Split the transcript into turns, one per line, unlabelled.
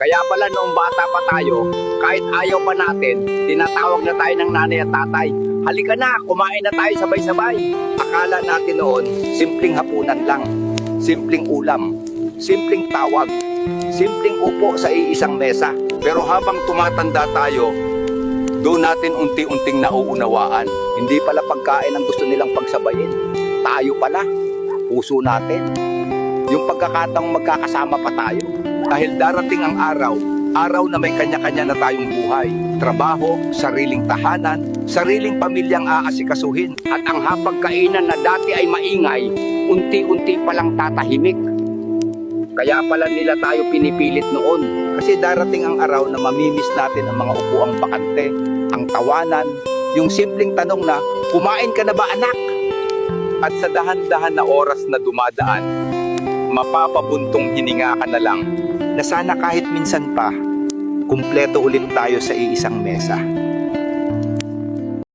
Kaya pala noong bata pa tayo, kahit ayaw pa natin, tinatawag na tayo ng nanay at tatay. Halika na, kumain na tayo sabay-sabay. Akala natin noon, simpleng hapunan lang, simpleng ulam, simpleng tawag, simpleng upo sa iisang mesa. Pero habang tumatanda tayo, doon natin unti-unting nauunawaan. Hindi pala pagkain ang gusto nilang pagsabayin. Tayo pala, puso natin. Yung pagkakataong magkakasama pa tayo. Dahil darating ang araw na may kanya-kanya na tayong buhay. Trabaho, sariling tahanan, sariling pamilyang aasikasuhin. At ang hapagkainan na dati ay maingay, unti-unti palang tatahimik. Kaya pala nila tayo pinipilit noon. Kasi darating ang araw na mamimiss natin ang mga upuang bakante, ang tawanan, yung simpleng tanong na, kumain ka na ba anak? At sa dahan-dahan na oras na dumadaan, mapapabuntong hininga ka na lang na sana kahit minsan pa, kumpleto ulit tayo sa iisang mesa.